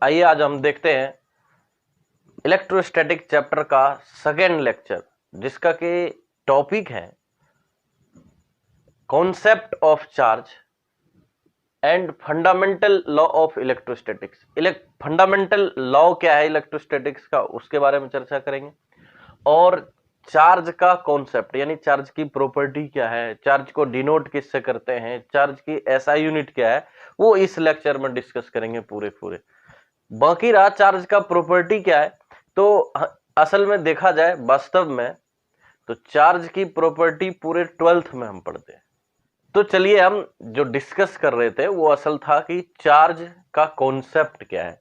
आइए आज हम देखते हैं इलेक्ट्रोस्टैटिक चैप्टर का सेकेंड लेक्चर, जिसका कि टॉपिक है concept of charge and fundamental law of electrostatics. Fundamental law क्या है इलेक्ट्रोस्टैटिक्स का, उसके बारे में चर्चा करेंगे। और चार्ज का कॉन्सेप्ट यानी चार्ज की प्रॉपर्टी क्या है, चार्ज को डिनोट किससे करते हैं, चार्ज की एसआई यूनिट क्या है, वो इस लेक्चर में डिस्कस करेंगे पूरे। बाकी रहा चार्ज का प्रॉपर्टी क्या है, तो असल में देखा जाए वास्तव में तो चार्ज की प्रॉपर्टी पूरे 12th में हम पढ़ते हैं। तो चलिए हम जो डिस्कस कर रहे थे वो असल था कि चार्ज का कॉन्सेप्ट क्या है।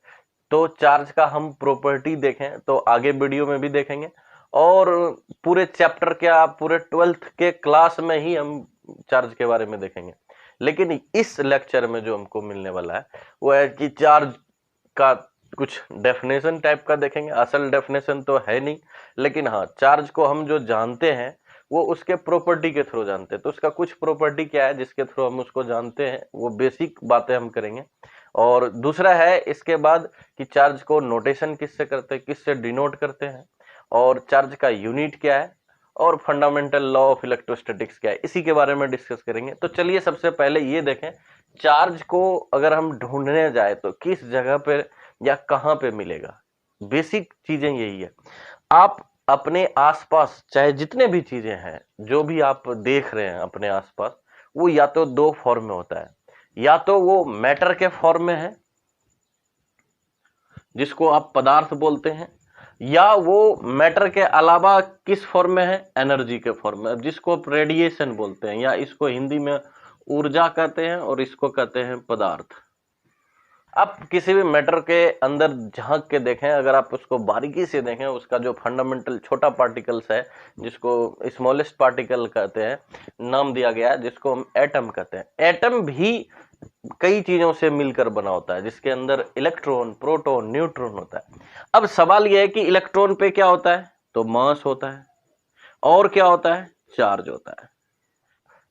तो चार्ज का हम प्रॉपर्टी देखें तो आगे वीडियो में भी देखेंगे, और पूरे चैप्टर क्या पूरे 12th के क्लास में ही हम चार्ज के बारे में देखेंगे। लेकिन इस लेक्चर में जो हमको मिलने वाला है वो है कि चार्ज का कुछ डेफिनेशन टाइप का देखेंगे। असल डेफिनेशन तो है नहीं, लेकिन हाँ चार्ज को हम जो जानते हैं वो उसके प्रॉपर्टी के थ्रू जानते हैं। तो उसका कुछ प्रॉपर्टी क्या है जिसके थ्रू हम उसको जानते हैं, वो बेसिक बातें हम करेंगे। और दूसरा है इसके बाद कि चार्ज को नोटेशन किससे करते हैं, किससे डिनोट करते हैं, और चार्ज का यूनिट क्या है, और फंडामेंटल लॉ ऑफ इलेक्ट्रोस्टैटिक्स क्या है, इसी के बारे में डिस्कस करेंगे। तो चलिए सबसे पहले ये देखें, चार्ज को अगर हम ढूंढने जाए तो किस जगह पे या कहां पे मिलेगा। बेसिक चीजें यही है। आप अपने आसपास चाहे जितने भी चीजें हैं, जो भी आप देख रहे हैं अपने आसपास, वो या तो दो फॉर्म में होता है, या तो वो मैटर के फॉर्म में है जिसको आप पदार्थ बोलते हैं, या वो मैटर के अलावा किस फॉर्म में है, एनर्जी के फॉर्म में, जिसको आप रेडिएशन बोलते हैं, या इसको हिंदी में ऊर्जा कहते हैं और इसको कहते हैं पदार्थ। आप किसी भी मैटर के अंदर झांक के देखें, अगर आप उसको बारीकी से देखें, उसका जो फंडामेंटल छोटा पार्टिकल्स है जिसको स्मॉलेस्ट पार्टिकल कहते हैं, नाम दिया गया है जिसको हम एटम कहते हैं। एटम भी कई चीजों से मिलकर बना होता है, जिसके अंदर इलेक्ट्रॉन, प्रोटॉन, न्यूट्रॉन होता है। अब सवाल यह है कि इलेक्ट्रॉन पे क्या होता है, तो मास होता है, और क्या होता है, चार्ज होता है।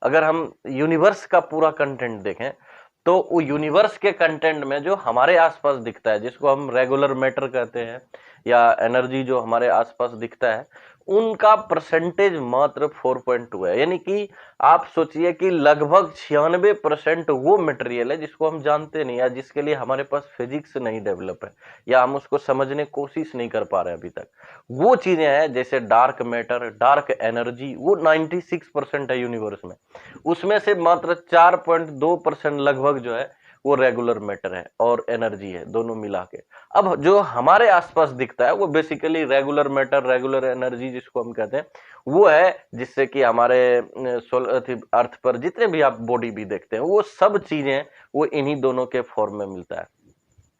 अगर हम यूनिवर्स का पूरा कंटेंट देखें तो वो यूनिवर्स के कंटेंट में जो हमारे आसपास दिखता है, जिसको हम रेगुलर मैटर कहते हैं, या एनर्जी जो हमारे आसपास दिखता है, उनका परसेंटेज मात्र 4.2 है। यानी कि आप सोचिए कि लगभग 96% वो मटेरियल है जिसको हम जानते नहीं, या जिसके लिए हमारे पास फिजिक्स नहीं डेवलप है, या हम उसको समझने की कोशिश नहीं कर पा रहे अभी तक। वो चीजें हैं जैसे डार्क मैटर, डार्क एनर्जी, वो 96% है यूनिवर्स में। उसमें से मात्र 4.2% लगभग जो है वो रेगुलर मैटर है और एनर्जी है, दोनों मिला के। अब जो हमारे आसपास दिखता है वो basically regular matter, regular energy जिसको हम कहते हैं, वो है जिससे कि हमारे अर्थ पर जितने भी आप बॉडी भी देखते हैं, वो सब चीजें वो इन्हीं दोनों के फॉर्म में मिलता है।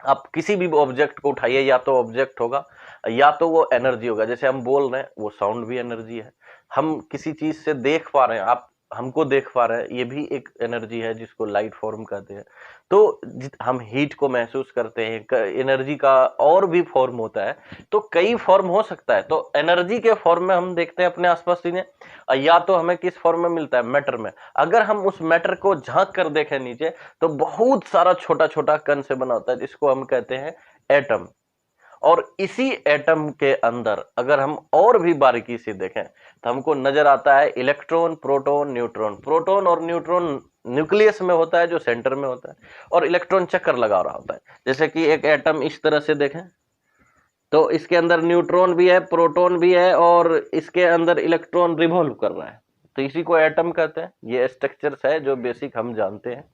आप किसी भी ऑब्जेक्ट को उठाइए, या तो ऑब्जेक्ट होगा या तो वो एनर्जी होगा। जैसे हम बोल रहे हैं, वो साउंड भी एनर्जी है। हम किसी चीज से देख पा रहे हैं, आप हमको देख पा रहे हैं, ये भी एक एनर्जी है जिसको लाइट फॉर्म कहते हैं। तो हम हीट को महसूस करते हैं, एनर्जी का और भी फॉर्म होता है, तो कई फॉर्म हो सकता है। तो एनर्जी के फॉर्म में हम देखते हैं अपने आसपास चीजें, या तो हमें किस फॉर्म में मिलता है, मैटर में। अगर हम उस मैटर को झांक कर देखें नीचे, तो बहुत सारा छोटा छोटा कण से बना होता है जिसको हम कहते हैं एटम। और इसी एटम के अंदर अगर हम और भी बारीकी से देखें तो हमको नजर आता है इलेक्ट्रॉन, प्रोटॉन, न्यूट्रॉन। प्रोटॉन और न्यूट्रॉन न्यूक्लियस में होता है जो सेंटर में होता है, और इलेक्ट्रॉन चक्कर लगा रहा होता है। जैसे कि एक एटम इस तरह से देखें तो इसके अंदर न्यूट्रॉन भी है, प्रोटॉन भी है, और इसके अंदर इलेक्ट्रॉन रिवॉल्व कर रहा है, तो इसी को एटम कहते हैं। ये स्ट्रक्चर्स है जो बेसिक हम जानते हैं।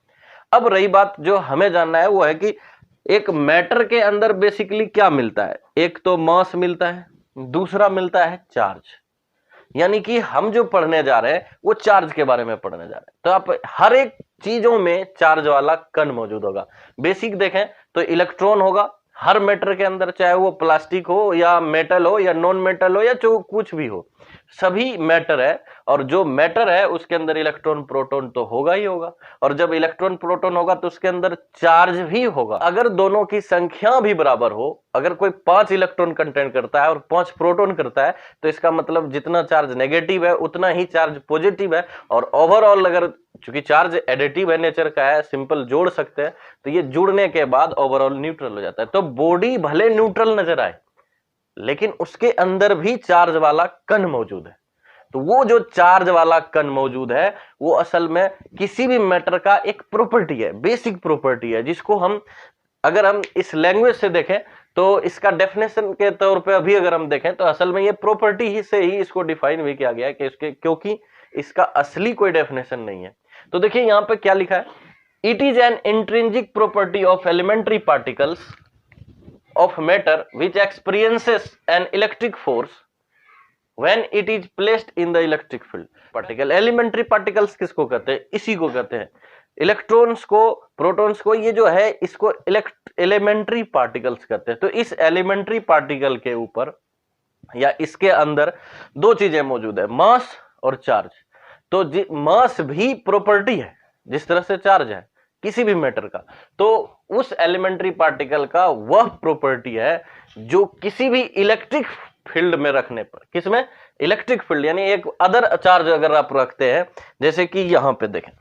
अब रही बात जो हमें जानना है, वो है कि एक मैटर के अंदर बेसिकली क्या मिलता है। एक तो मास मिलता है, दूसरा मिलता है चार्ज। यानी कि हम जो पढ़ने जा रहे हैं वो चार्ज के बारे में पढ़ने जा रहे हैं। तो आप हर एक चीजों में चार्ज वाला कण मौजूद होगा। बेसिक देखें तो इलेक्ट्रॉन होगा हर मैटर के अंदर, चाहे वो प्लास्टिक हो या मेटल हो या नॉन मेटल हो या जो कुछ भी हो, सभी मैटर है। और जो मैटर है उसके अंदर इलेक्ट्रॉन, प्रोटॉन तो होगा ही होगा, और जब इलेक्ट्रॉन, प्रोटॉन होगा तो उसके अंदर चार्ज भी होगा। अगर दोनों की संख्या भी बराबर हो, अगर कोई 5 इलेक्ट्रॉन कंटेंट करता है और 5 प्रोटॉन करता है, तो इसका मतलब जितना चार्ज नेगेटिव है उतना ही चार्ज पॉजिटिव है। और ओवरऑल अगर चूंकि चार्ज एडिटिव है, नेचर का है, सिंपल जोड़ सकते हैं, तो ये जुड़ने के बाद ओवरऑल न्यूट्रल हो जाता है। तो बॉडी भले न्यूट्रल नजर आए लेकिन उसके अंदर भी चार्ज वाला कण मौजूद है। तो वो जो चार्ज वाला कण मौजूद है वो असल में किसी भी मैटर का एक प्रॉपर्टी है, बेसिक प्रॉपर्टी है, जिसको हम अगर हम इस लैंग्वेज से देखें तो इसका डेफिनेशन के तौर पे अभी अगर हम देखें तो असल में ये प्रॉपर्टी ही से ही इसको डिफाइन भी किया गया है कि इसके, क्योंकि इसका असली कोई डेफिनेशन नहीं है। तो देखिए यहां पे क्या लिखा है, it is an intrinsic property of elementary particles of matter which experiences an electric force when it is placed in the electric field। Particle, elementary particles किसको कहते हैं, इसी को कहते हैं, इलेक्ट्रॉन्स को, प्रोटॉन्स को, ये जो है इसको एलिमेंट्री पार्टिकल्स कहते हैं। तो इस एलिमेंट्री पार्टिकल के ऊपर या इसके अंदर दो चीजें मौजूद है, मास और चार्ज। तो मास भी प्रॉपर्टी है जिस तरह से चार्ज है किसी भी मैटर का, तो उस एलिमेंट्री पार्टिकल का वह प्रॉपर्टी है जो किसी भी इलेक्ट्रिक फील्ड में रखने पर, किसमें, इलेक्ट्रिक फील्ड, यानी एक अदर चार्ज अगर आप रखते हैं, जैसे कि यहां पे देखें,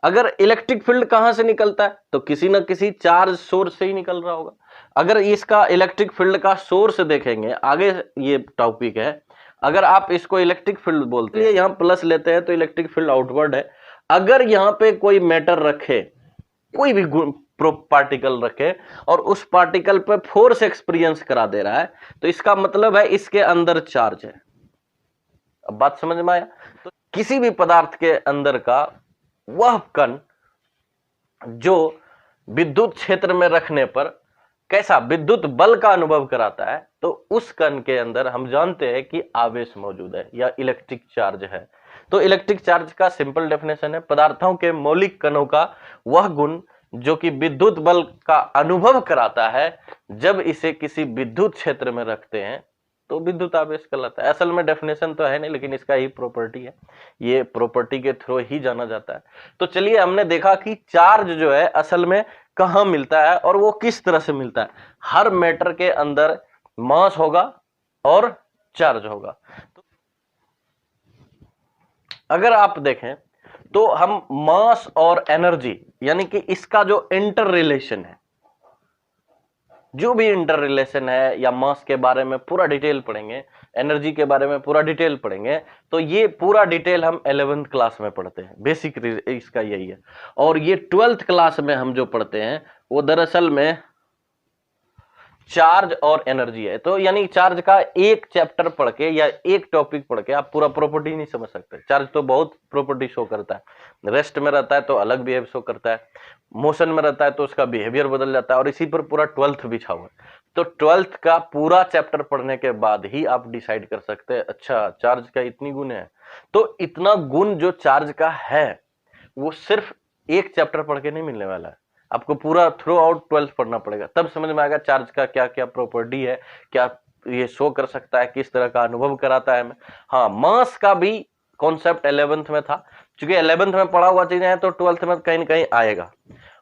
अगर इलेक्ट्रिक फील्ड कहां से निकलता है तो किसी ना किसी चार्ज सोर्स से ही निकल रहा होगा। अगर इसका इलेक्ट्रिक फील्ड का सोर्स देखेंगे, आगे ये टॉपिक है, अगर आप इसको इलेक्ट्रिक फील्ड बोलते हैं, यहां प्लस लेते हैं तो इलेक्ट्रिक फील्ड आउटवर्ड है। अगर यहां पे कोई मैटर रखे, कोई भी पार्टिकल रखे और उस पार्टिकल पे फोर्स एक्सपीरियंस करा दे रहा है, तो इसका मतलब है इसके अंदर चार्ज है। अब बात समझ में आया? तो किसी भी पदार्थ के अंदर का वह कण जो विद्युत क्षेत्र में रखने पर कैसा विद्युत बल का अनुभव कराता है, तो उस कण के अंदर हम जानते हैं कि आवेश मौजूद है या इलेक्ट्रिक चार्ज है। तो इलेक्ट्रिक चार्ज का सिंपल डेफिनेशन है, पदार्थों के मौलिक कणों का वह गुण जो कि विद्युत बल का अनुभव कराता है, जब इसे किसी विद्युत क्षेत्र में रखते हैं तो विद्युत आवेश कहलाता है। असल में डेफिनेशन तो है नहीं, लेकिन इसका ही प्रॉपर्टी है, ये प्रॉपर्टी के थ्रू ही जाना जाता है। तो चलिए, हमने देखा कि चार्ज जो है असल में कहां मिलता है और वो किस तरह से मिलता है। हर मैटर के अंदर मास होगा और चार्ज होगा। तो अगर आप देखें तो हम मास और एनर्जी, यानी कि इसका जो इंटर रिलेशन है, जो भी इंटर रिलेशन है, या मास के बारे में पूरा डिटेल पढ़ेंगे, एनर्जी के बारे में पूरा डिटेल पढ़ेंगे, तो ये पूरा डिटेल हम 11th क्लास में पढ़ते हैं, बेसिक इसका यही है। और ये 12th क्लास में हम जो पढ़ते हैं वो दरअसल में चार्ज और एनर्जी है। तो यानी चार्ज का एक चैप्टर पढ़ के या एक टॉपिक पढ़ के आप पूरा प्रॉपर्टी नहीं समझ सकते। चार्ज तो बहुत प्रॉपर्टी शो करता है, रेस्ट में रहता है तो अलग बिहेव शो करता है, मोशन में रहता है तो उसका बिहेवियर बदल जाता है, और इसी पर पूरा 12th बिछा हुआ है। तो 12th का पूरा चैप्टर पढ़ने के बाद ही आप डिसाइड कर सकते हैं, अच्छा चार्ज का इतनी गुण है। तो इतना गुण जो चार्ज का है वो सिर्फ एक चैप्टर पढ़ के नहीं मिलने वाला है, आपको पूरा थ्रू आउट 12th पढ़ना पड़ेगा, तब समझ में आएगा चार्ज का क्या क्या प्रॉपर्टी है, क्या ये शो कर सकता है, किस तरह का अनुभव कराता है हमें। हाँ, मास का भी कॉन्सेप्ट 11th में था, क्योंकि 11th में पढ़ा हुआ चीजें हैं तो 12th में कहीं ना कहीं आएगा,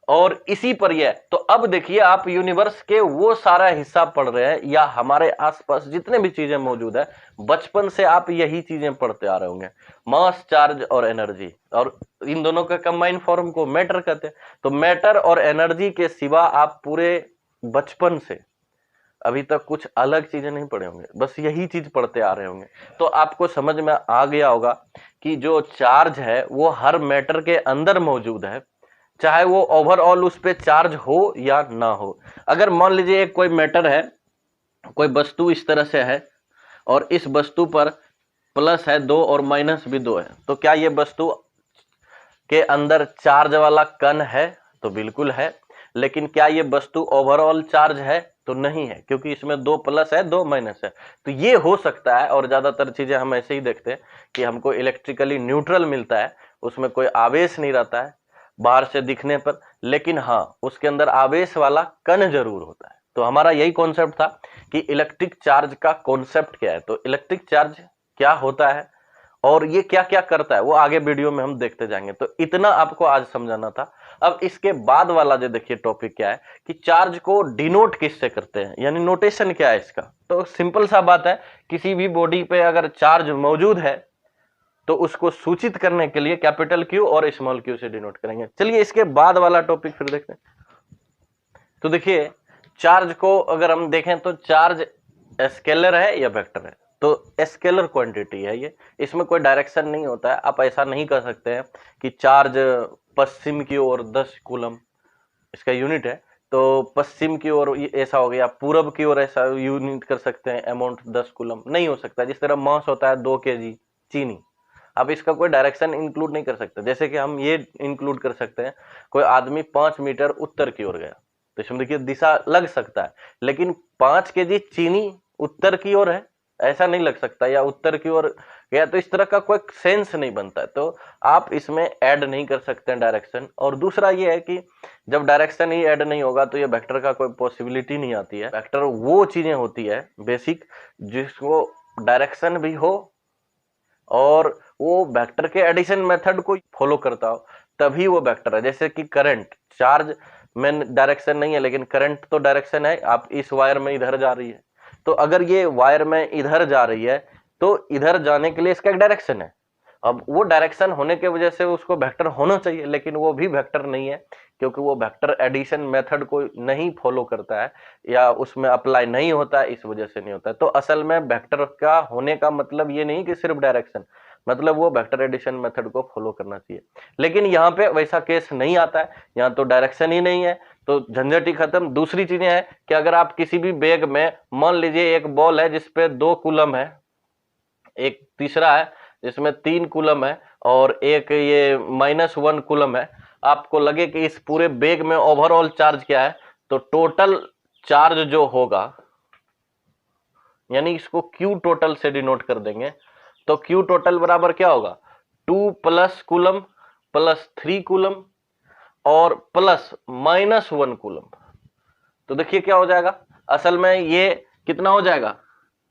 और इसी पर यह। तो अब देखिए, आप यूनिवर्स के वो सारा हिस्सा पढ़ रहे हैं, या हमारे आसपास जितने भी चीजें मौजूद है, बचपन से आप यही चीजें पढ़ते आ रहे होंगे, मास, चार्ज और एनर्जी, और इन दोनों का कंबाइन फॉर्म को मैटर कहते हैं। तो मैटर और एनर्जी के सिवा आप पूरे बचपन से अभी तक कुछ अलग चीजें नहीं पढ़े होंगे, बस यही चीज पढ़ते आ रहे होंगे। तो आपको समझ में आ गया होगा कि जो चार्ज है वो हर मैटर के अंदर मौजूद है, चाहे वो ओवरऑल उस पे चार्ज हो या ना हो। अगर मान लीजिए एक कोई मैटर है, कोई वस्तु इस तरह से है, और इस वस्तु पर प्लस है 2 और माइनस भी 2 है, तो क्या ये वस्तु के अंदर चार्ज वाला कण है? तो बिल्कुल है। लेकिन क्या ये वस्तु ओवरऑल चार्ज है? तो नहीं है, क्योंकि इसमें 2 प्लस है 2 माइनस है। तो ये हो सकता है, और ज्यादातर चीजें हम ऐसे ही देखते हैं कि हमको इलेक्ट्रिकली न्यूट्रल मिलता है, उसमें कोई आवेश नहीं रहता है बाहर से दिखने पर, लेकिन हाँ उसके अंदर आवेश वाला कण जरूर होता है। तो हमारा यही कॉन्सेप्ट था कि इलेक्ट्रिक चार्ज का कॉन्सेप्ट क्या है, तो इलेक्ट्रिक चार्ज क्या होता है और ये क्या क्या करता है वो आगे वीडियो में हम देखते जाएंगे। तो इतना आपको आज समझाना था। अब इसके बाद वाला जो देखिए टॉपिक क्या है कि चार्ज को डिनोट किससे करते हैं, यानी नोटेशन क्या है इसका। तो सिंपल सा बात है, किसी भी बॉडी पे अगर चार्ज मौजूद है तो उसको सूचित करने के लिए कैपिटल क्यू और स्मॉल क्यू से डिनोट करेंगे। चलिए इसके बाद वाला टॉपिक फिर देखते हैं। तो देखिए चार्ज को अगर हम देखें तो चार्ज स्केलर है या वेक्टर है, तो स्केलर क्वांटिटी है ये, इसमें कोई डायरेक्शन नहीं होता है। आप ऐसा नहीं कर सकते हैं कि चार्ज पश्चिम की ओर 10 कूलम इसका यूनिट है, तो पश्चिम की ओर ऐसा हो गया, पूरब की ओर ऐसा यूनिट कर सकते हैं अमाउंट 10 कूलम, नहीं हो सकता। जिस तरह मास होता है 2 kg चीनी, अब इसका कोई डायरेक्शन इंक्लूड नहीं कर सकते। जैसे कि हम ये इंक्लूड कर सकते हैं कोई आदमी 5 मीटर उत्तर की ओर गया, तो इसमें देखिए दिशा लग सकता है, लेकिन 5 kg चीनी उत्तर की ओर है ऐसा नहीं लग सकता, या उत्तर की ओर गया, तो इस तरह का कोई सेंस नहीं बनता है, तो आप इसमें ऐड नहीं कर सकते हैं डायरेक्शन। और दूसरा ये है कि जब डायरेक्शन ही ऐड नहीं होगा तो ये वेक्टर का कोई पॉसिबिलिटी नहीं आती है। वेक्टर वो चीजें होती है बेसिक जिसको डायरेक्शन भी हो और वो वेक्टर के एडिशन मेथड को फॉलो करता हो, तभी वो वेक्टर है। जैसे कि करंट, चार्ज में डायरेक्शन नहीं है लेकिन करंट तो डायरेक्शन है, आप इस वायर में इधर जा रही है, तो अगर ये वायर में इधर जा रही है तो इधर जाने के लिए इसका एक डायरेक्शन है। अब वो डायरेक्शन होने के वजह से उसको वेक्टर होना चाहिए, लेकिन वो भी वेक्टर नहीं है क्योंकि वो वेक्टर एडिशन मेथड को नहीं फॉलो करता है या उसमें अप्लाई नहीं होता है, इस वजह से नहीं होता है। तो असल में वेक्टर का होने का मतलब ये नहीं कि सिर्फ डायरेक्शन, मतलब वो वेक्टर एडिशन मेथड को फॉलो करना चाहिए। लेकिन यहाँ पे वैसा केस नहीं आता है, यहाँ तो डायरेक्शन ही नहीं है, तो झंझट ही खत्म। दूसरी चीजें हैं कि अगर आप किसी भी बैग में, मान लीजिए एक बॉल है जिसपे 2 कूलम है, एक तीसरा है जिसमें 3 कूलम है और एक ये -1 कूलम है, आपको लगे कि इस पूरे बैग में ओवरऑल चार्ज क्या है, तो टोटल चार्ज जो होगा, यानी इसको क्यू टोटल से डिनोट कर देंगे, तो क्यू टोटल बराबर क्या होगा, 2 प्लस कूलम प्लस 3 कूलम और प्लस -1 कूलम। तो देखिए क्या हो जाएगा, असल में ये कितना हो जाएगा,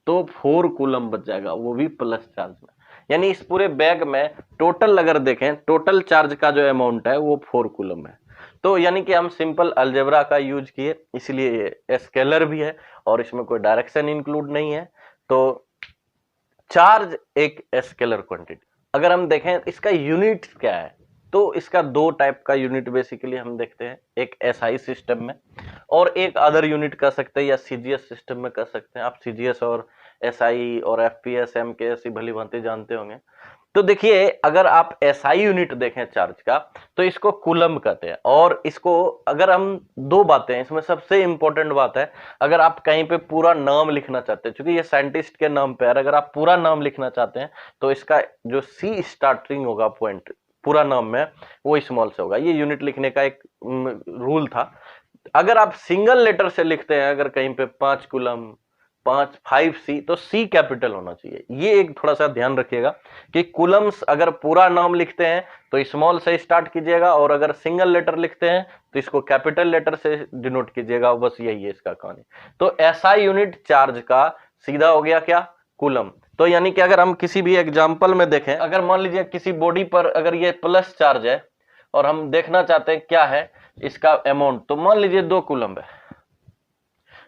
तो 4 कूलम बच जाएगा, वो भी प्लस चार्ज में। यानी इस पूरे बैग में टोटल अगर देखें, टोटल चार्ज का जो अमाउंट है वो 4 कूलम है। तो यानी कि हम सिंपल अलजेब्रा का यूज किए, इसलिए ये स्केलर भी है और इसमें कोई डायरेक्शन इंक्लूड नहीं है, तो चार्ज एक स्केलर क्वांटिटी। अगर हम देखें इसका यूनिट क्या है, तो इसका 2 टाइप का यूनिट बेसिकली हम देखते हैं, एक एसआई सिस्टम में और एक अदर यूनिट कर सकते हैं या सीजीएस सिस्टम में कर सकते हैं। आप सीजीएस और एसआई और एफपीएस एमकेएस भली भांति जानते होंगे। तो देखिए अगर आप एसआई यूनिट देखें चार्ज का, तो इसको कूलम कहते हैं। और इसको अगर हम 2 बातें, इसमें सबसे इंपॉर्टेंट बात है, अगर आप कहीं पे पूरा नाम लिखना चाहते हैं, क्योंकि ये साइंटिस्ट के नाम पे है, अगर आप पूरा नाम लिखना चाहते हैं तो इसका जो सी स्टार्टिंग होगा पॉइंट पूरा नाम में, वो स्मॉल से होगा। ये यूनिट लिखने का एक रूल था। अगर आप सिंगल लेटर से लिखते हैं, अगर कहीं पे 5 कूलम 5C, तो सी कैपिटल होना चाहिए। ये एक थोड़ा सा ध्यान रखिएगा कि कूलम्स अगर पूरा नाम लिखते हैं तो स्मॉल से स्टार्ट कीजिएगा, और अगर सिंगल लेटर लिखते हैं तो इसको कैपिटल लेटर से डिनोट कीजिएगा। बस यही है इसका कहानी। तो ऐसा यूनिट चार्ज का सीधा हो गया क्या, कूलम। तो यानी कि अगर हम किसी भी एग्जाम्पल में देखें, अगर मान लीजिए किसी बॉडी पर अगर ये प्लस चार्ज है और हम देखना चाहते हैं क्या है इसका अमाउंट, तो मान लीजिए 2 कूलम है,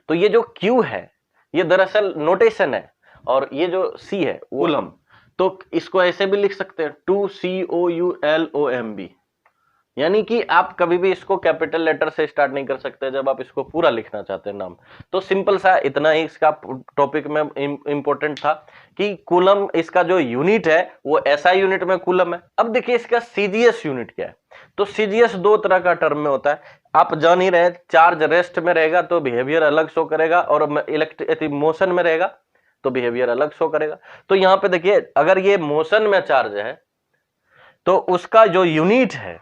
तो ये जो Q है ये दरअसल नोटेशन है, और ये जो C है कूलम, तो इसको ऐसे भी लिख सकते हैं 2COULOMB। यानी कि आप कभी भी इसको कैपिटल लेटर से स्टार्ट नहीं कर सकते जब आप इसको पूरा लिखना चाहते हैं नाम। तो सिंपल सा इतना ही इसका टॉपिक में इंपॉर्टेंट था कि कूलम इसका जो यूनिट है वो ऐसा यूनिट में कूलम है। अब देखिए इसका सीजीएस यूनिट क्या है। तो सीजीएस 2 तरह का टर्म में होता है, आप जान ही रहे, चार्ज रेस्ट में रहेगा तो बिहेवियर अलग शो करेगा, और इलेक्ट्रिक मोशन में रहेगा तो बिहेवियर अलग शो करेगा। तो यहाँ पे देखिए अगर ये मोशन में चार्ज है तो उसका जो यूनिट है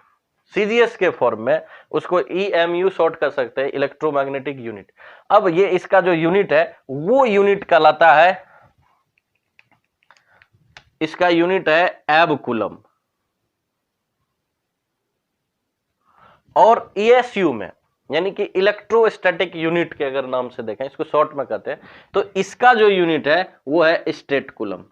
सीजीएस के फॉर्म में, उसको EMU शॉर्ट कर सकते हैं, इलेक्ट्रोमैग्नेटिक यूनिट। अब ये इसका जो यूनिट है वो यूनिट कहलाता है, इसका यूनिट है एब कूलम। और ESU में यानी कि इलेक्ट्रोस्टैटिक यूनिट के अगर नाम से देखें, इसको शॉर्ट में कहते हैं, तो इसका जो यूनिट है वो है स्टेट कूलम।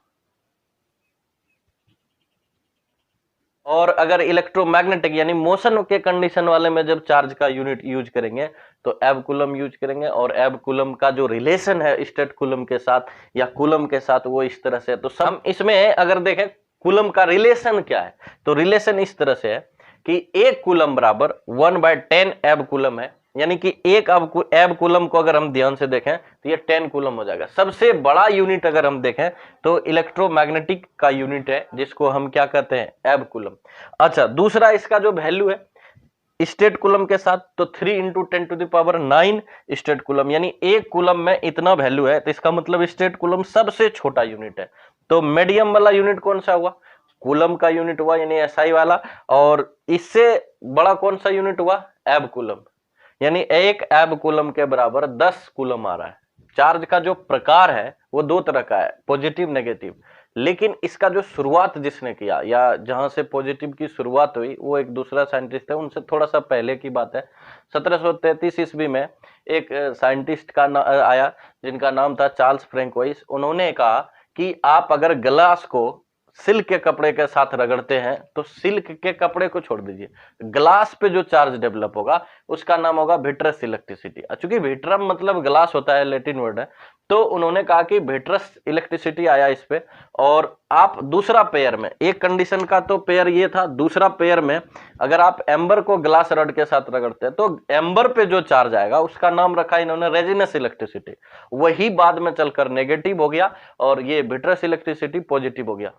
और अगर इलेक्ट्रोमैग्नेटिक यानी मोशन के कंडीशन वाले में जब चार्ज का यूनिट यूज करेंगे तो एब कूलम यूज करेंगे। और एब कूलम का जो रिलेशन है स्टेट कूलम के साथ या कूलम के साथ वो इस तरह से, तो हम इसमें अगर देखें कूलम का रिलेशन क्या है? तो रिलेशन इस तरह से है कि 1 कूलम बराबर 1/10 एब कूलम है, यानी कि एक एब कूलम को अगर हम ध्यान से देखें तो ये 10 कूलम हो जाएगा। सबसे बड़ा यूनिट अगर हम देखें तो इलेक्ट्रोमैग्नेटिक का यूनिट है, जिसको हम क्या कहते हैं? एब कूलम। अच्छा, दूसरा इसका जो वैल्यू है स्टेट कूलम के साथ, तो 3 × 10⁹ स्टेट कूलम, यानी 1 कूलम में इतना वैल्यू है, तो इसका मतलब स्टेट कूलम सबसे छोटा यूनिट है। तो मीडियम वाला यूनिट कौन सा हुआ? कूलम का यूनिट हुआ, यानी एसआई वाला। और इससे बड़ा कौन सा यूनिट हुआ? एब कूलम, यानी 1 एब कूलम के बराबर 10 कूलम आ रहा है। चार्ज का जो प्रकार है वो 2 तरह का है, पॉजिटिव नेगेटिव। लेकिन इसका जो शुरुआत जिसने किया, या जहां से पॉजिटिव की शुरुआत हुई, वो एक दूसरा साइंटिस्ट है, उनसे थोड़ा सा पहले की बात है। 1733 ईस्वी में एक साइंटिस्ट का आया जिनका नाम था चार्ल्स फ्रैंकोइस। उन्होंने कहा कि आप अगर ग्लास को सिल्क के कपड़े के साथ रगड़ते हैं तो सिल्क के कपड़े को छोड़ दीजिए, ग्लास पे जो चार्ज डेवलप होगा उसका नाम होगा विट्रस इलेक्ट्रिसिटी। चूंकि विट्रम मतलब ग्लास होता है, लैटिन वर्ड है, तो उन्होंने कहा कि विट्रस इलेक्ट्रिसिटी आया इस पे। और आप दूसरा पेयर में, एक कंडीशन का तो पेयर ये था, दूसरा पेयर में अगर आप एम्बर को ग्लास रड के साथ रगड़ते हैं तो एम्बर पे जो चार्ज आएगा उसका नाम रखा इन्होंने रेजिनस इलेक्ट्रिसिटी। वही बाद में चलकर नेगेटिव हो गया और ये विट्रस इलेक्ट्रिसिटी पॉजिटिव हो गया।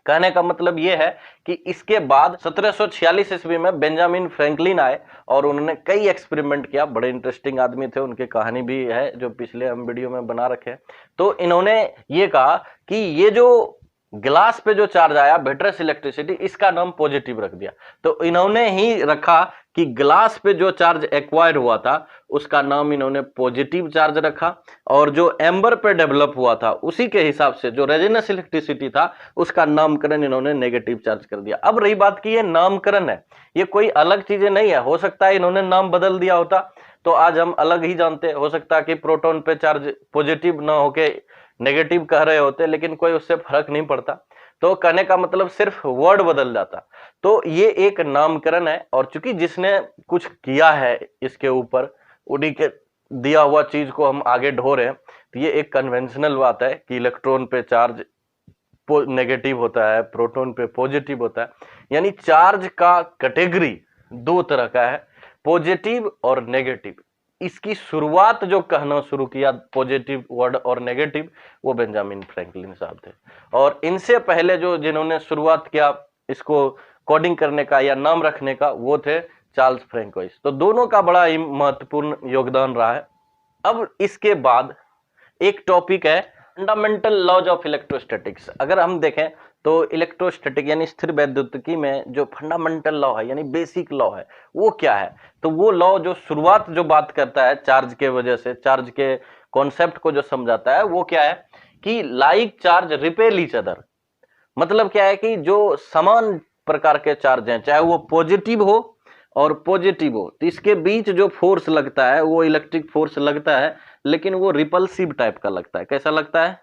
कहने का मतलब यह है कि इसके बाद 1746 ईस्वी में बेंजामिन फ्रैंकलिन आए और उन्होंने कई एक्सपेरिमेंट किया। बड़े इंटरेस्टिंग आदमी थे, उनकी कहानी भी है जो पिछले हम वीडियो में बना रखे हैं। तो इन्होंने ये कहा कि ये जो ग्लास पे जो चार्ज आया विट्रस इलेक्ट्रिसिटी, इसका नाम पॉजिटिव रख दिया। तो इन्होंने ही रखा कि ग्लास पे जो चार्ज एक्वायर हुआ था उसका नाम इन्होंने पॉजिटिव चार्ज रखा, और जो एम्बर पे डेवलप हुआ था उसी के हिसाब से जो रेजिनस इलेक्ट्रिसिटी था उसका नामकरण इन्होंने नेगेटिव चार्ज कर दिया। अब रही बात की ये नामकरण है, ये कोई अलग चीजें नहीं है। हो सकता है इन्होंने नाम बदल दिया होता तो आज हम अलग ही जानते। हो सकता है कि प्रोटॉन पे चार्ज पॉजिटिव ना होके नेगेटिव कह रहे होते, लेकिन कोई उससे फर्क नहीं पड़ता। तो कहने का मतलब सिर्फ वर्ड बदल जाता। तो ये एक नामकरण है, और चूंकि जिसने कुछ किया है इसके ऊपर, उन्हीं के दिया हुआ चीज को हम आगे ढो रहे हैं, तो ये एक कन्वेंशनल बात है कि इलेक्ट्रॉन पे चार्ज नेगेटिव होता है, प्रोटॉन पे पॉजिटिव होता है। यानी चार्ज का कैटेगरी 2 तरह का है, पॉजिटिव और नेगेटिव। इसकी शुरुआत जो कहना शुरू किया पॉजिटिव वर्ड और नेगेटिव, वो बेंजामिन फ्रैंकलिन साहब थे। और इनसे पहले जो जिन्होंने शुरुआत किया इसको कोडिंग करने का या नाम रखने का, वो थे चार्ल्स फ्रैंकोइस। तो दोनों का बड़ा ही महत्वपूर्ण योगदान रहा है। अब इसके बाद एक टॉपिक है फंडामेंटल लॉज ऑफ इलेक्ट्रोस्टैटिक्स। अगर हम देखें तो इलेक्ट्रोस्टैटिक यानी स्थिर वैद्युतिकी में जो फंडामेंटल लॉ है यानी बेसिक लॉ है वो क्या है? तो वो लॉ जो शुरुआत जो बात करता है चार्ज के वजह से, चार्ज के कॉन्सेप्ट को जो समझाता है, वो क्या है कि like charge repel each other. मतलब क्या है कि जो समान प्रकार के चार्ज हैं, चाहे वो पॉजिटिव हो और पॉजिटिव हो, तो इसके बीच जो फोर्स लगता है वो इलेक्ट्रिक फोर्स लगता है, लेकिन वो रिपल्सिव टाइप का लगता है। कैसा लगता है?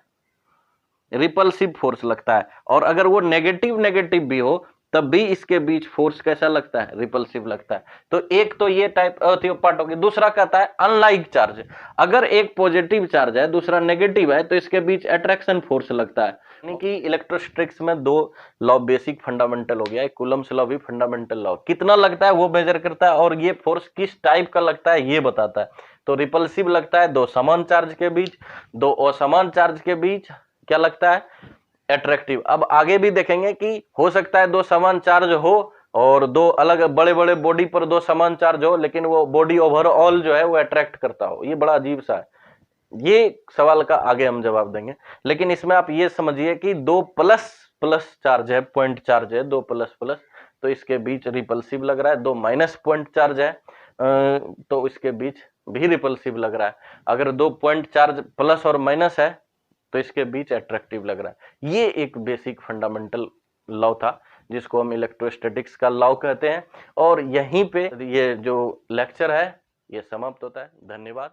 रिपल्सिव फोर्स लगता है। और अगर वो नेगेटिव नेगेटिव भी हो तब भी इसके बीच फोर्स कैसा लगता है? रिपल्सिव लगता है। तो एक तो ये टाइप पार्ट हो गया। दूसरा कहता है अनलाइक चार्ज, अगर एक पॉजिटिव चार्ज है दूसरा नेगेटिव है तो इसके बीच अट्रैक्शन फोर्स लगता है। यानी कि इलेक्ट्रोस्टैटिक्स में 2 लॉ बेसिक फंडामेंटल हो गया, एक कूलम्स लॉ भी फंडामेंटल लॉ। कितना लगता है वो मेजर करता है, और ये फोर्स किस टाइप का लगता है ये बताता है। तो रिपल्सिव लगता है 2 समान चार्ज के बीच, 2 असमान चार्ज के बीच क्या लगता है? अट्रैक्टिव। अब आगे भी देखेंगे कि हो सकता है 2 समान चार्ज हो और 2 अलग बड़े बड़े बॉडी पर 2 समान चार्ज हो, लेकिन वो बॉडी ओवरऑल जो है वो अट्रैक्ट करता हो। ये बड़ा अजीब सा है। ये सवाल का आगे हम जवाब देंगे, लेकिन इसमें आप ये समझिए कि 2 प्लस प्लस चार्ज है, पॉइंट चार्ज है, 2 प्लस प्लस, तो इसके बीच रिपल्सिव लग रहा है। 2 माइनस पॉइंट चार्ज है तो इसके बीच भी रिपल्सिव लग रहा है। अगर 2 पॉइंट चार्ज प्लस और माइनस है तो इसके बीच अट्रैक्टिव लग रहा है। ये एक बेसिक फंडामेंटल लॉ था जिसको हम इलेक्ट्रोस्टैटिक्स का लॉ कहते हैं। और यहीं पे ये जो लेक्चर है ये समाप्त होता है। धन्यवाद।